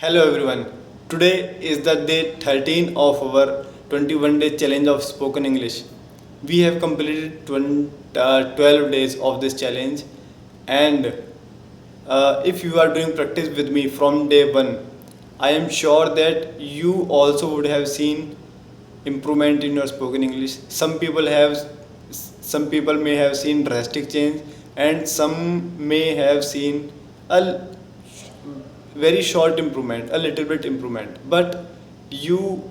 Hello everyone. Today is the day 13 of our 21-day challenge of spoken English. We have completed 12 days of this challenge, and if you are doing practice with me from day 1, I am sure that you also would have seen improvement in your spoken English. Some people may have seen drastic change, and some may have seen a very short improvement, a little bit improvement, but you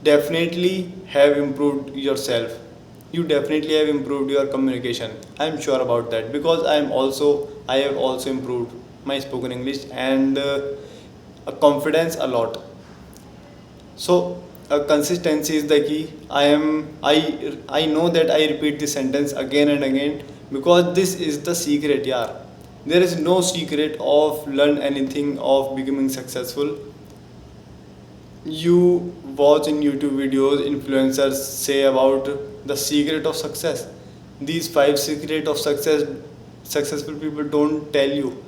definitely have improved yourself. You definitely have improved your communication. I'm sure about that because I have also improved my spoken English and a confidence a lot. So consistency is the key. I know that I repeat this sentence again and again because this is the secret, yeah. There is no secret of learn anything of becoming successful. You watch in YouTube videos, influencers say about the secret of success. These five secret of successful people don't tell you.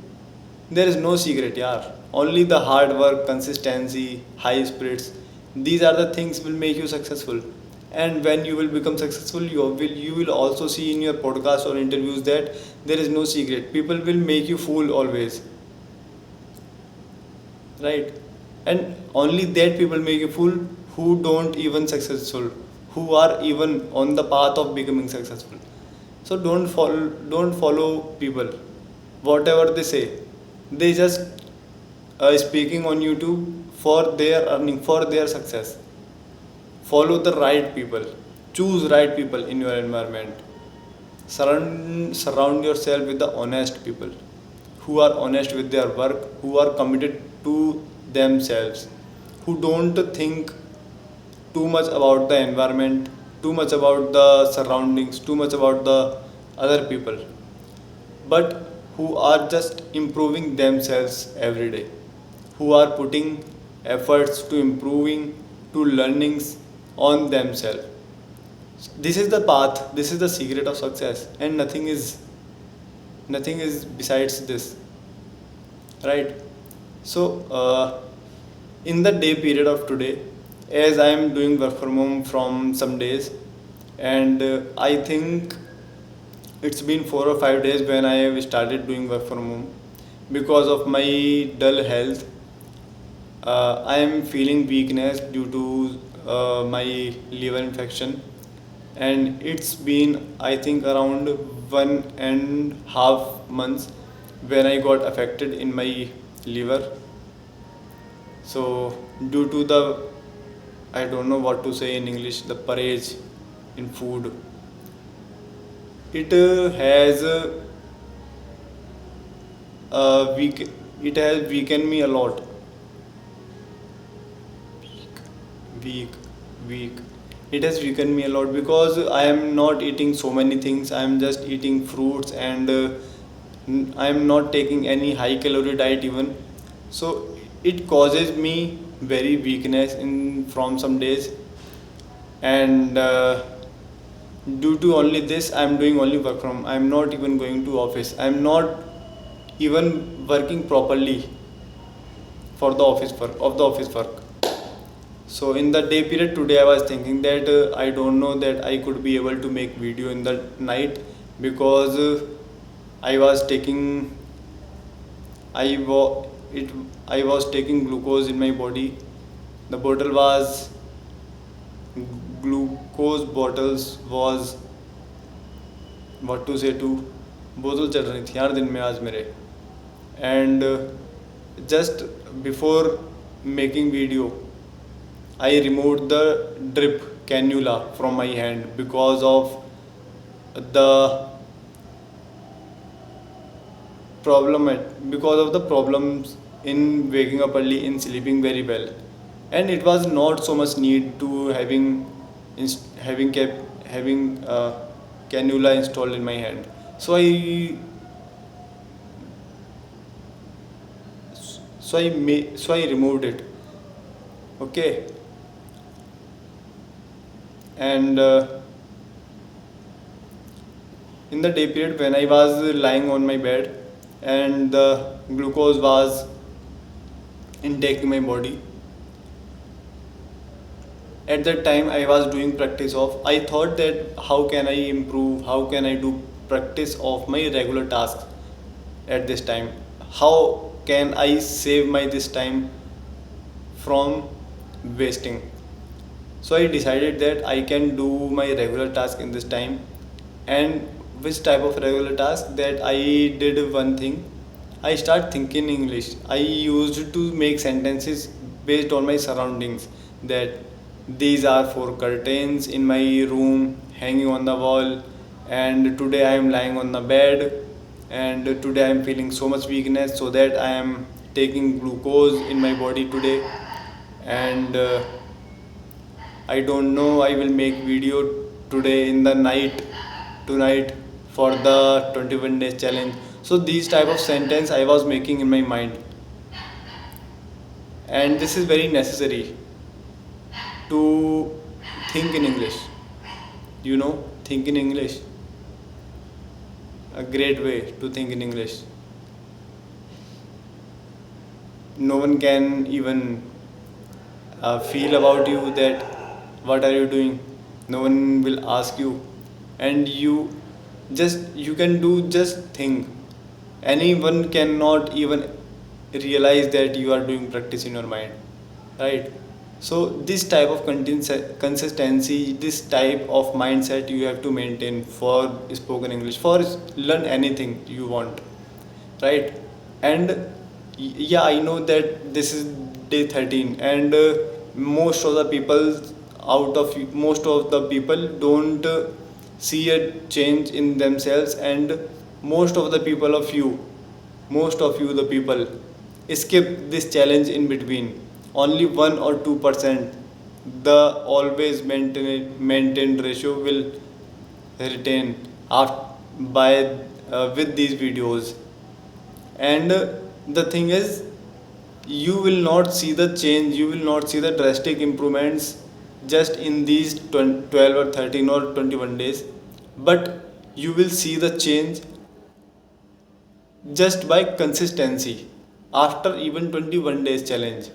There is no secret, yeah. Only the hard work, consistency, high spirits. These are the things will make you successful. And when you will become successful, you will also see in your podcast or interviews that there is no secret. People will make you fool always, right? And only that people make you fool who don't even successful, who are even on the path of becoming successful. So don't follow people whatever they say. They just speaking on YouTube for their earning, for their success. Follow the right people, choose right people in your environment. Surround yourself with the honest people who are honest with their work, who are committed to themselves, who don't think too much about the environment, too much about the surroundings, too much about the other people, but who are just improving themselves every day, who are putting efforts to improving, to learnings on themselves. This is the path, this is the secret of success, and nothing is besides this, right? So in the day period of today, as I am doing work from home from some days, and I think it's been 4 or 5 days when I have started doing work from home. Because of my dull health, I am feeling weakness due to my liver infection, and it's been I think around 1.5 months when I got affected in my liver. So due to the, I don't know what to say in English, the parage in food, it has weak it has weakened me a lot. weak weak it has weakened me a lot because I am not eating so many things. I am just eating fruits, and I am not taking any high calorie diet even. So it causes me very weakness in from some days, and due to only this I am doing only work from. I am not even going to office. I am not even working properly for the office work. So in the day period today, I was thinking that I don't know that I could be able to make video in the night because I was taking I wa- it I was taking glucose in my body. The bottle was glucose bottles was what to say to बोतल चल रही थी यार दिन में आज मेरे. And just before making video, I removed the drip cannula from my hand the because of the problems in waking up early, in sleeping very well, and it was not so much need to having cannula installed in my hand. So I removed it. Okay. And in the day period when I was lying on my bed and the glucose was in taking my body. At that time I was doing practice of, I thought that how can I improve, how can I do practice of my regular tasks at this time, how can I save my this time from wasting. So I decided that I can do my regular task in this time. And which type of regular task, that I did one thing, I start thinking English. I used to make sentences based on my surroundings, that these are four curtains in my room hanging on the wall, and today I am lying on the bed, and today I am feeling so much weakness, so that I am taking glucose in my body today. And I don't know, I will make video today in the night, tonight, for the 21 days challenge. So these type of sentence I was making in my mind, and this is very necessary to think in English. Think in English. A great way to think in English. No one can even feel about you that what are you doing. No one will ask you, and you can do, just think. Anyone cannot even realize that you are doing practice in your mind, right? So this type of consistency, this type of mindset you have to maintain for spoken English, for learn anything you want, right? And yeah, I know that this is day 13, and most of the people most of the people don't see a change in themselves, and most of the people of you most of you the people skip this challenge in between. Only 1 or 2%, the always maintained ratio will retain after, by with these videos. And the thing is, you will not see the change, you will not see the drastic improvements just in these 12 or 13 or 21 days, but you will see the change just by consistency after even 21 days challenge.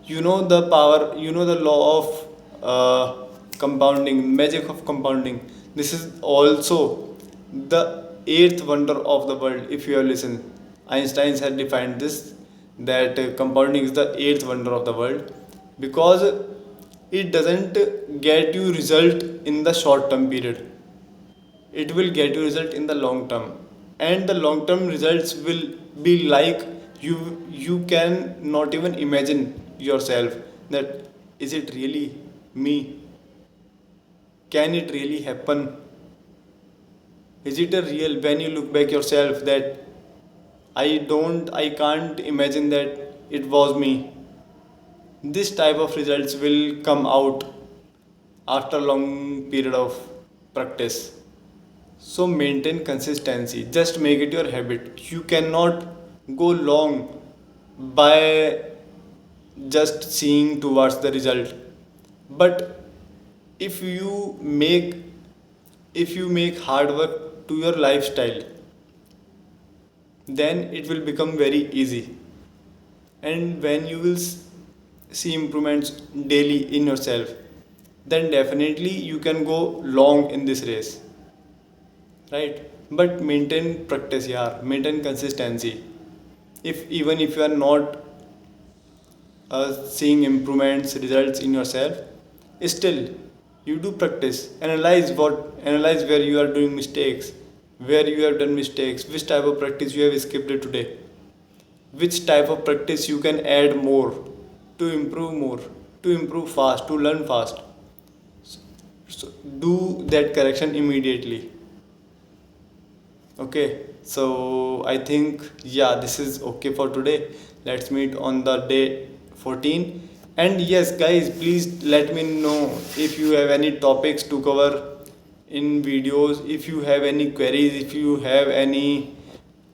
You know the power, you know the law of compounding, magic of compounding. This is also the eighth wonder of the world. If you have listened, Einstein has defined this, that compounding is the eighth wonder of the world, because it doesn't get you result in the short term period, it will get you result in the long term. And the long term results will be like, you can not even imagine yourself that, is it really me, can it really happen, is it a real, when you look back yourself, that I can't imagine that it was me. This type of results will come out after long period of practice. So maintain consistency, just make it your habit. You cannot go long by just seeing towards the result, but if you make hard work to your lifestyle, then it will become very easy. And when you will see improvements daily in yourself, then definitely you can go long in this race, right? But maintain practice, yeah, maintain consistency. If even if you are not seeing improvements results in yourself, still you do practice, analyze where you are doing mistakes, where you have done mistakes, which type of practice you have skipped today, which type of practice you can add more to improve more, to improve fast, to learn fast. So do that correction immediately. Okay, so I think, yeah, this is okay for today. Let's meet on the day 14. And yes guys, please let me know if you have any topics to cover in videos, if you have any queries, if you have any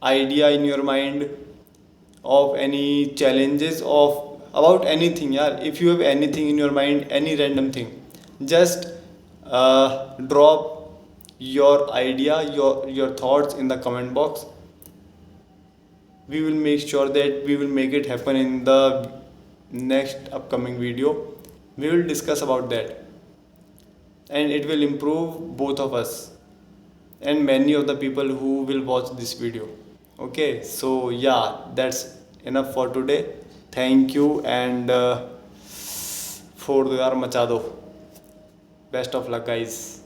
idea in your mind of any challenges of about anything. Yeah, if you have anything in your mind, any random thing, just drop your idea, your thoughts in the comment box. we will make sure that we will make it happen in the next upcoming video. We will discuss about that, and it will improve both of us and many of the people who will watch this video. Okay, so yeah, that's enough for today. Thank you, and for yaar macha do. Best of luck, guys.